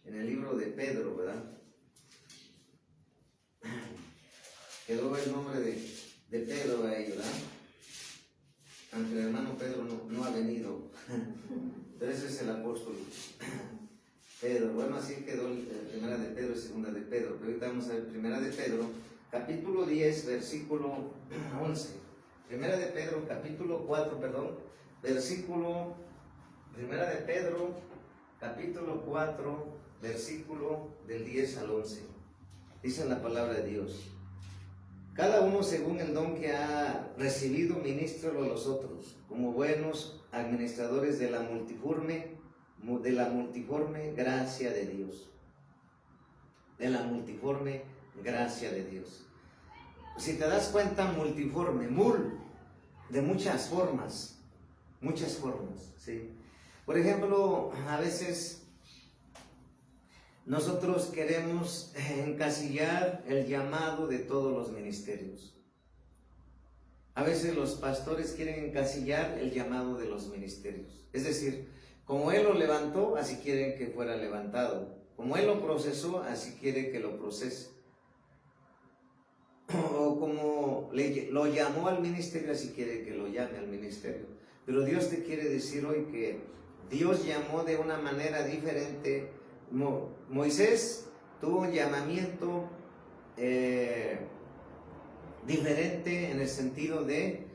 A: En el libro de Pedro, ¿verdad? Quedó el nombre de Pedro ahí, ¿verdad? aunque el hermano Pedro no ha venido, pero ese es el apóstol Pedro. Bueno, así quedó primera de Pedro y segunda de Pedro, pero ahorita vamos a ver primera de Pedro, capítulo 10, versículo 11. Primera de Pedro, capítulo 4, versículo, primera de Pedro, capítulo 4, versículo del 10 al 11. Dice la palabra de Dios: cada uno según el don que ha recibido, ministrelo a los otros, como buenos administradores de la multiforme gracia de Dios. De la multiforme gracia de Dios. Si te das cuenta, multiforme, de muchas formas, ¿sí? Por ejemplo, a veces nosotros queremos encasillar el llamado de todos los ministerios. A veces los pastores quieren encasillar el llamado de los ministerios. Es decir, como Él lo levantó, así quieren que fuera levantado. Como Él lo procesó, así quiere que lo procese. O como lo llamó al ministerio, así quiere que lo llame al ministerio. Pero Dios te quiere decir hoy que Dios llamó de una manera diferente. Moisés tuvo un llamamiento diferente en el sentido de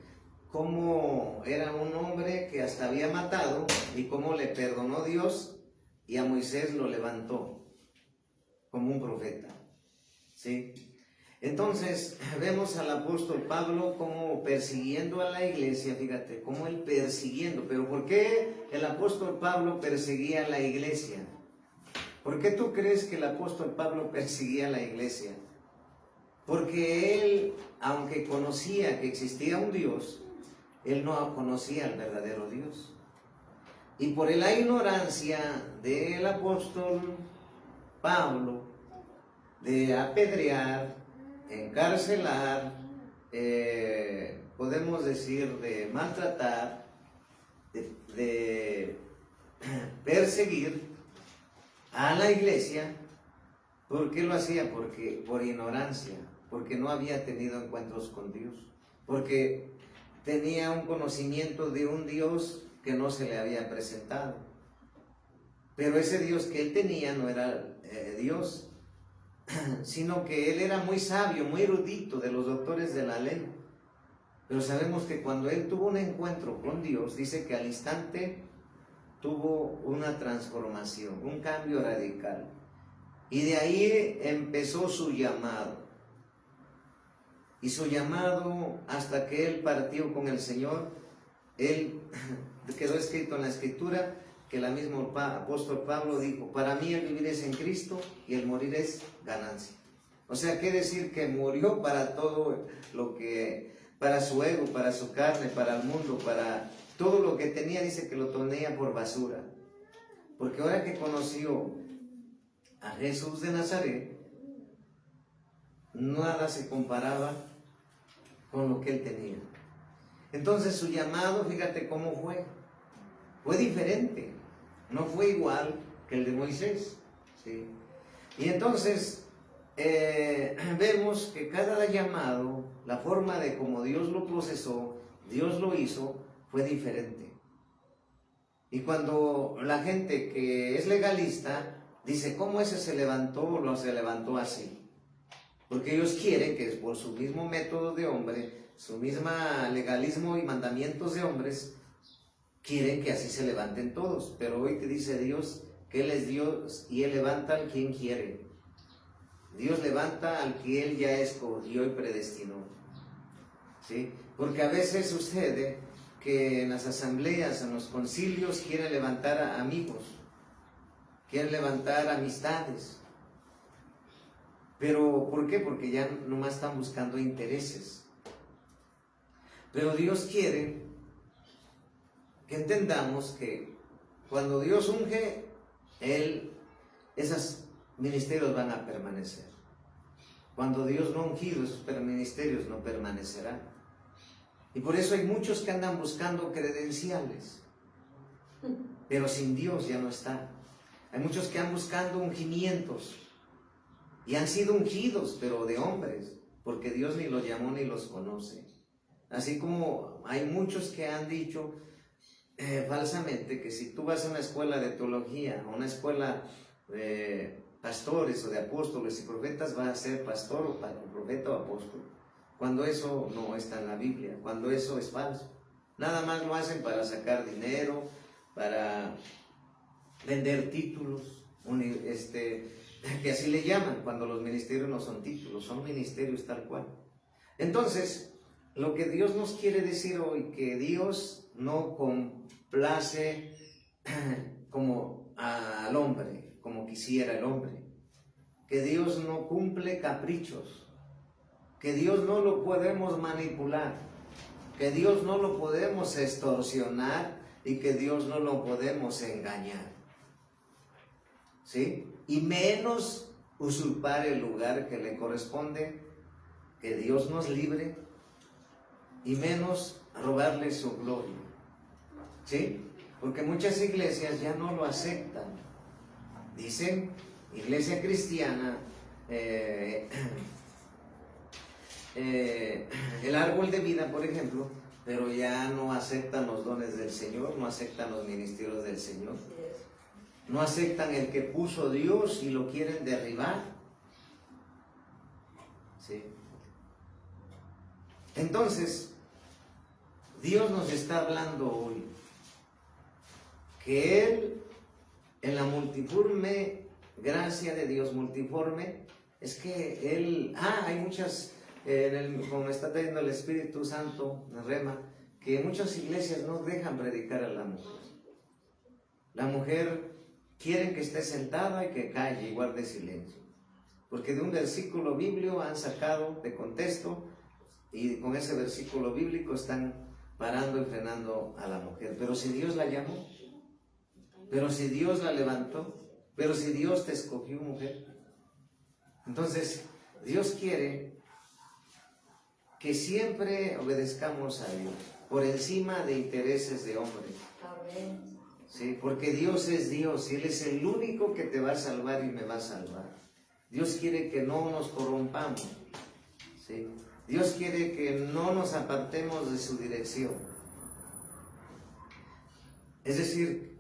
A: cómo era un hombre que hasta había matado y cómo le perdonó Dios y a Moisés lo levantó como un profeta, ¿sí? Entonces vemos al apóstol Pablo como persiguiendo a la iglesia. Fíjate, como él persiguiendo. Pero ¿por qué el apóstol Pablo perseguía a la iglesia? ¿Por qué tú crees que el apóstol Pablo perseguía a la iglesia? Porque él, aunque conocía que existía un Dios, él no conocía al verdadero Dios. Y por la ignorancia del apóstol Pablo, de apedrear, encarcelar, podemos decir de maltratar, de perseguir a la iglesia. ¿Por qué lo hacía? Porque por ignorancia, porque no había tenido encuentros con Dios, porque tenía un conocimiento de un Dios que no se le había presentado. Pero ese Dios que él tenía no era Dios, sino que él era muy sabio, muy erudito, de los doctores de la ley. Pero sabemos que cuando él tuvo un encuentro con Dios, dice que al instante tuvo una transformación, un cambio radical. Y de ahí empezó su llamado. Y su llamado hasta que él partió con el Señor, él quedó escrito en la Escritura que el mismo apóstol Pablo dijo: para mí el vivir es en Cristo y el morir es ganancia. O sea, quiere decir que murió para todo lo que, para su ego, para su carne, para el mundo, para todo lo que tenía. Dice que lo tenía por basura. Porque ahora que conoció a Jesús de Nazaret, nada se comparaba con lo que él tenía. Entonces su llamado, fíjate cómo fue diferente, no fue igual que el de Moisés, ¿sí? Y entonces vemos que cada llamado, la forma de cómo Dios lo procesó, Dios lo hizo, fue diferente. Y cuando la gente que es legalista dice: ¿cómo ese se levantó o no se levantó así? Porque ellos quieren que por su mismo método de hombre, su misma legalismo y mandamientos de hombres, quieren que así se levanten todos. Pero hoy te dice Dios que Él es Dios y Él levanta al quien quiere. Dios levanta al que Él ya escogió y predestinó, ¿sí? Porque a veces sucede que en las asambleas, en los concilios, quieren levantar a amigos, quieren levantar amistades. Pero ¿por qué? Porque ya nomás están buscando intereses. Pero Dios quiere que entendamos que cuando Dios unge, esos ministerios van a permanecer. Cuando Dios no ha ungido, esos ministerios no permanecerán. Y por eso hay muchos que andan buscando credenciales, pero sin Dios ya no está. Hay muchos que andan buscando ungimientos y han sido ungidos, pero de hombres, porque Dios ni los llamó ni los conoce. Así como hay muchos que han dicho falsamente que si tú vas a una escuela de teología, a una escuela de pastores o de apóstoles y profetas, vas a ser pastor o profeta o apóstol, cuando eso no está en la Biblia, cuando eso es falso. Nada más lo hacen para sacar dinero, para vender títulos, que así le llaman, cuando los ministerios no son títulos, son ministerios tal cual. Entonces, lo que Dios nos quiere decir hoy, que Dios no complace como al hombre, como quisiera el hombre, que Dios no cumple caprichos, que Dios no lo podemos manipular, que Dios no lo podemos extorsionar y que Dios no lo podemos engañar, ¿sí? Y menos usurpar el lugar que le corresponde, que Dios nos libre, y menos robarle su gloria, ¿sí? Porque muchas iglesias ya no lo aceptan. Dicen, iglesia cristiana, el árbol de vida, por ejemplo, pero ya no aceptan los dones del Señor, no aceptan los ministerios del Señor, no aceptan el que puso Dios y lo quieren derribar, ¿sí? Entonces, Dios nos está hablando hoy que Él, en la multiforme gracia de Dios, multiforme, es que Él, hay muchas, como está trayendo el Espíritu Santo, el Rema, que muchas iglesias no dejan predicar a la mujer. La mujer quiere que esté sentada y que calle y guarde silencio, porque de un versículo bíblico han sacado de contexto, y con ese versículo bíblico están parando y frenando a la mujer. Pero si Dios la llamó, pero si Dios la levantó, pero si Dios te escogió, mujer, entonces Dios quiere que siempre obedezcamos a Dios por encima de intereses de hombres. ¿Sí? Porque Dios es Dios y Él es el único que te va a salvar y me va a salvar. Dios quiere que no nos corrompamos, ¿sí? Dios quiere que no nos apartemos de su dirección. Es decir,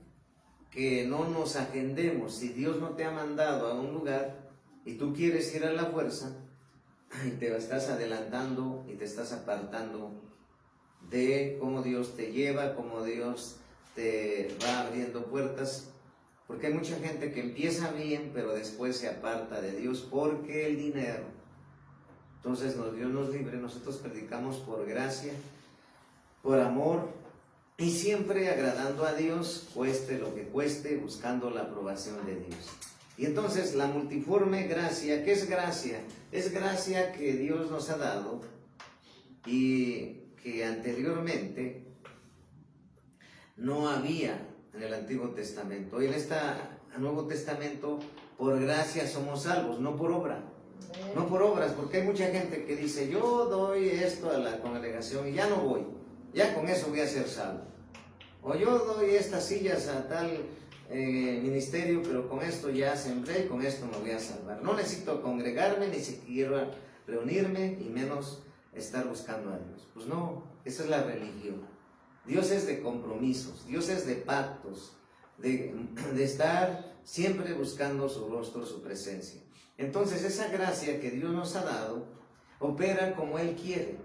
A: que no nos agendemos. Si Dios no te ha mandado a un lugar y tú quieres ir a la fuerza, y te estás adelantando y te estás apartando de cómo Dios te lleva, cómo Dios te va abriendo puertas, porque hay mucha gente que empieza bien, pero después se aparta de Dios porque el dinero. Entonces Dios nos libre, nosotros predicamos por gracia, por amor, y siempre agradando a Dios, cueste lo que cueste, buscando la aprobación de Dios. Y entonces la multiforme gracia, ¿qué es gracia? Es gracia que Dios nos ha dado y que anteriormente no había en el Antiguo Testamento. Hoy en este Nuevo Testamento, por gracia somos salvos, no por obra. No por obras, porque hay mucha gente que dice, yo doy esto a la congregación y ya no voy, ya con eso voy a ser salvo. O yo doy estas sillas a tal ministerio, pero con esto ya sembré y con esto me voy a salvar. No necesito congregarme, ni siquiera reunirme, y menos estar buscando a Dios. Pues no, esa es la religión. Dios es de compromisos, Dios es de pactos, de estar siempre buscando su rostro, su presencia. Entonces esa gracia que Dios nos ha dado opera como Él quiere,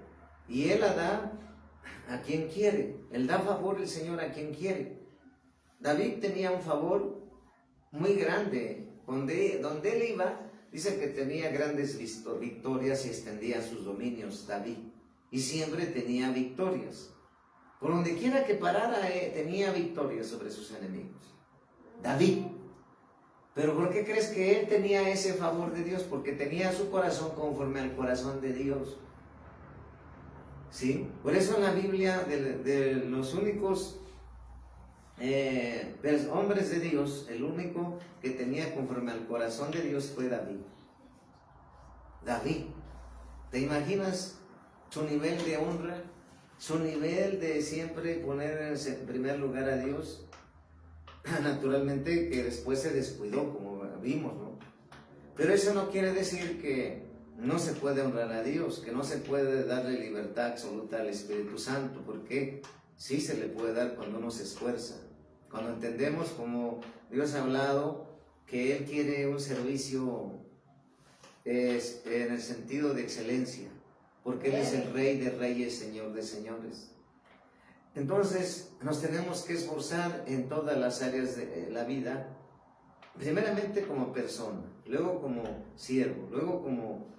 A: y Él la da a quien quiere. Él da favor el Señor a quien quiere. David tenía un favor muy grande, donde él iba, dice que tenía grandes victorias y extendía sus dominios, David, y siempre tenía victorias. Por donde quiera que parara, tenía victorias sobre sus enemigos. David. ¿Pero por qué crees que él tenía ese favor de Dios? Porque tenía su corazón conforme al corazón de Dios. ¿Sí? Por eso en la Biblia, de los únicos hombres de Dios, el único que tenía conforme al corazón de Dios fue David. David. ¿Te imaginas su nivel de honra? Su nivel de siempre poner en primer lugar a Dios. Naturalmente que después se descuidó, como vimos, ¿no? Pero eso no quiere decir que no se puede honrar a Dios, que no se puede darle libertad absoluta al Espíritu Santo, porque sí se le puede dar cuando uno se esfuerza, cuando entendemos como Dios ha hablado que Él quiere un servicio en el sentido de excelencia, porque Él es el Rey de Reyes, Señor de Señores. Entonces nos tenemos que esforzar en todas las áreas de la vida, primeramente como persona, luego como siervo, luego como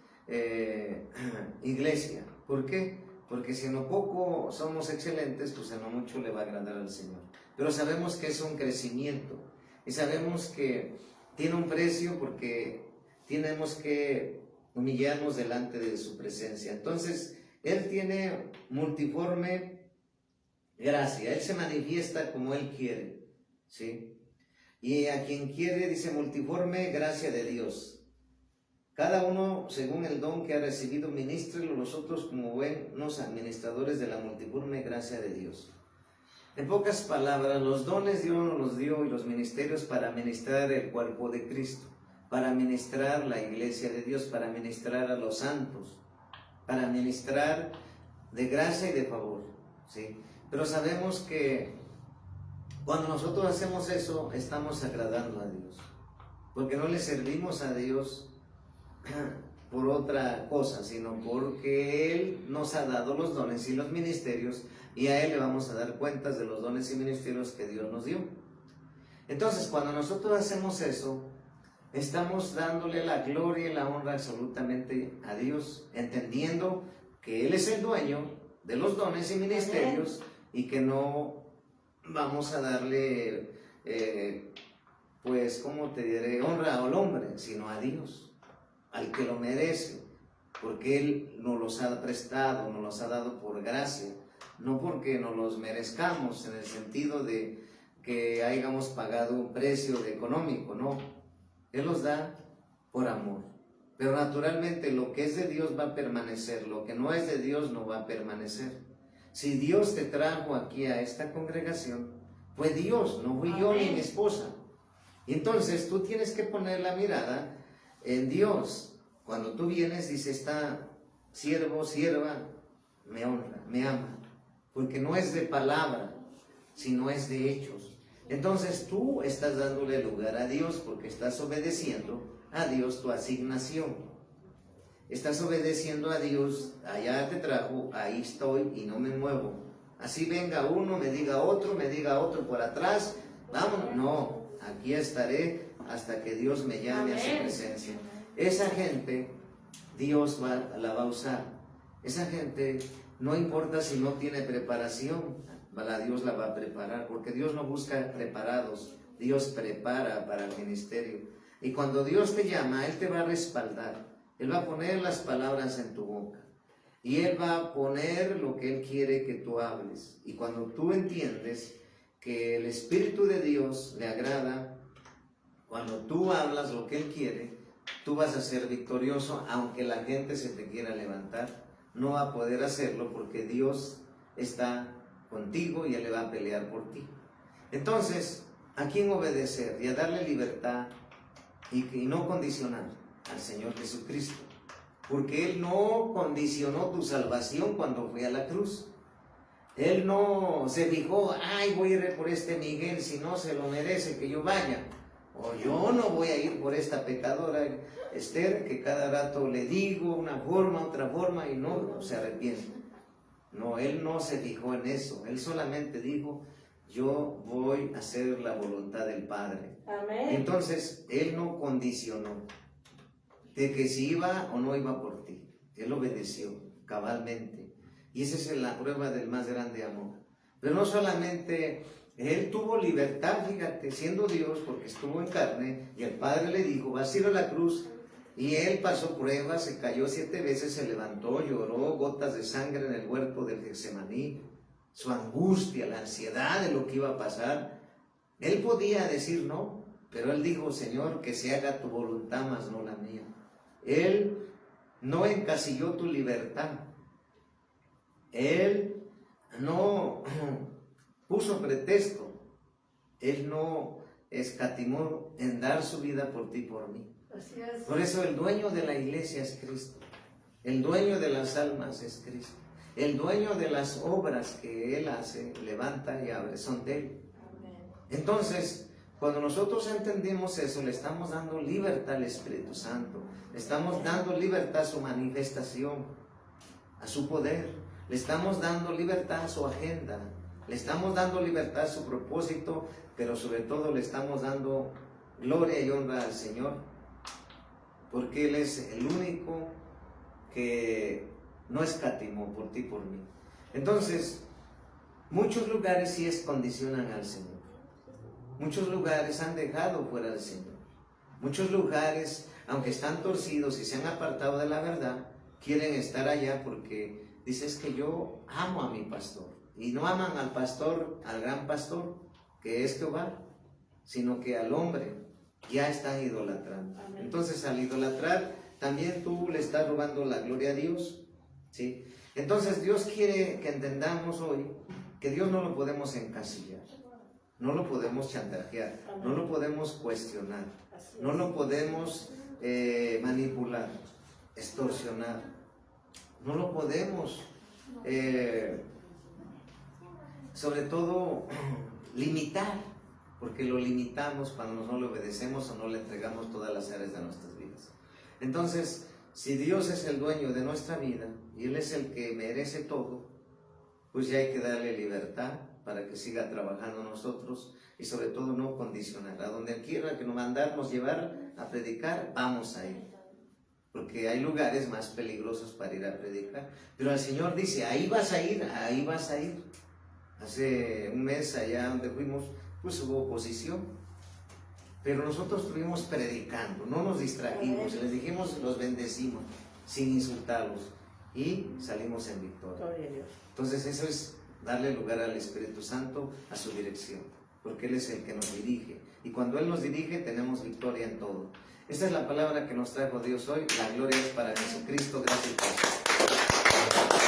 A: iglesia. ¿Por qué? Porque si en lo poco somos excelentes, pues en lo mucho le va a agradar al Señor. Pero sabemos que es un crecimiento y sabemos que tiene un precio, porque tenemos que humillarnos delante de su presencia. Entonces, Él tiene multiforme gracia, Él se manifiesta como Él quiere, ¿sí? Y a quien quiere, dice, multiforme gracia de Dios. Cada uno, según el don que ha recibido, ministrelo los otros como buenos administradores de la multiforme gracia de Dios. En pocas palabras, los dones Dios nos los dio, y los ministerios para ministrar el cuerpo de Cristo, para ministrar la iglesia de Dios, para ministrar a los santos, para ministrar de gracia y de favor, ¿sí? Pero sabemos que cuando nosotros hacemos eso, estamos agradando a Dios, porque no le servimos a Dios por otra cosa, sino porque Él nos ha dado los dones y los ministerios, y a Él le vamos a dar cuentas de los dones y ministerios que Dios nos dio. Entonces, cuando nosotros hacemos eso, estamos dándole la gloria y la honra absolutamente a Dios, entendiendo que Él es el dueño de los dones y ministerios, y que no vamos a darle, pues, ¿cómo te diré?, honra al hombre, sino a Dios, al que lo merece, porque Él nos los ha prestado, nos los ha dado por gracia, no porque nos los merezcamos en el sentido de que hayamos pagado un precio económico, no. Él los da por amor. Pero naturalmente lo que es de Dios va a permanecer, lo que no es de Dios no va a permanecer. Si Dios te trajo aquí a esta congregación, fue Dios, no fui yo ni mi esposa. Y entonces tú tienes que poner la mirada en Dios. Cuando tú vienes, dice, está siervo, sierva, me honra, me ama. Porque no es de palabra, sino es de hechos. Entonces tú estás dándole lugar a Dios, porque estás obedeciendo a Dios tu asignación. Estás obedeciendo a Dios, allá te trajo, ahí estoy y no me muevo. Así venga uno, me diga otro por atrás, vámonos. No, aquí estaré hasta que Dios me llame a su presencia. Esa gente, Dios la va a usar. Esa gente, no importa si no tiene preparación, Dios la va a preparar, porque Dios no busca preparados, Dios prepara para el ministerio. Y cuando Dios te llama, Él te va a respaldar, Él va a poner las palabras en tu boca, y Él va a poner lo que Él quiere que tú hables. Y cuando tú entiendes que el Espíritu de Dios le agrada, cuando tú hablas lo que Él quiere, tú vas a ser victorioso, aunque la gente se te quiera levantar, no va a poder hacerlo, porque Dios está contigo y Él le va a pelear por ti. Entonces, ¿a quién obedecer? Y a darle libertad y no condicionar al Señor Jesucristo, porque Él no condicionó tu salvación cuando fue a la cruz. Él no se fijó, ay, voy a ir por este Miguel, si no se lo merece que yo vaya, o yo no voy a ir por esta pecadora Esther, que cada rato le digo una forma, otra forma, y no se arrepiente. No, Él no se fijó en eso. Él solamente dijo, yo voy a hacer la voluntad del Padre. Amén. Entonces, Él no condicionó de que si iba o no iba por ti. Él obedeció cabalmente. Y esa es la prueba del más grande amor. Pero no solamente, Él tuvo libertad, fíjate, siendo Dios, porque estuvo en carne, y el Padre le dijo, vas a ir a la cruz. Y Él pasó pruebas, se cayó 7 veces, se levantó, lloró, gotas de sangre en el huerto del Getsemaní, su angustia, la ansiedad de lo que iba a pasar. Él podía decir no, pero Él dijo, Señor, que se haga tu voluntad, mas no la mía. Él no encasilló tu libertad. Él no puso pretexto. Él no escatimó en dar su vida por ti y por mí. Por eso el dueño de la iglesia es Cristo. El dueño de las almas es Cristo. El dueño de las obras que Él hace, levanta y abre, son de Él. Entonces, cuando nosotros entendemos eso, le estamos dando libertad al Espíritu Santo. Le estamos dando libertad a su manifestación, a su poder. Le estamos dando libertad a su agenda. Le estamos dando libertad a su propósito, pero sobre todo le estamos dando gloria y honra al Señor, porque Él es el único que no escatimó por ti y por mí. Entonces, muchos lugares sí condicionan al Señor. Muchos lugares han dejado fuera al Señor. Muchos lugares, aunque están torcidos y se han apartado de la verdad, quieren estar allá porque dices que yo amo a mi pastor. Y no aman al pastor, al gran pastor, que es Jehová, sino que al hombre ya están idolatrando. Entonces, al idolatrar, también tú le estás robando la gloria a Dios, ¿sí? Entonces, Dios quiere que entendamos hoy que Dios no lo podemos encasillar, no lo podemos chantajear, no lo podemos cuestionar, no lo podemos manipular, extorsionar, no lo podemos, sobre todo, limitar, porque lo limitamos cuando no le obedecemos o no le entregamos todas las áreas de nuestras vidas. Entonces, si Dios es el dueño de nuestra vida y Él es el que merece todo, pues ya hay que darle libertad para que siga trabajando nosotros y sobre todo no condicionar. A donde quiera que nos mandarnos llevar a predicar, vamos a ir. Porque hay lugares más peligrosos para ir a predicar. Pero el Señor dice, ahí vas a ir, ahí vas a ir. Hace un mes allá donde fuimos, pues hubo oposición. Pero nosotros estuvimos predicando, no nos distrajimos, les dijimos, los bendecimos, sin insultarlos. Y salimos en victoria. Entonces eso es darle lugar al Espíritu Santo, a su dirección, porque Él es el que nos dirige. Y cuando Él nos dirige, tenemos victoria en todo. Esta es la palabra que nos trajo Dios hoy. La gloria es para Jesucristo. Gracias, Padre.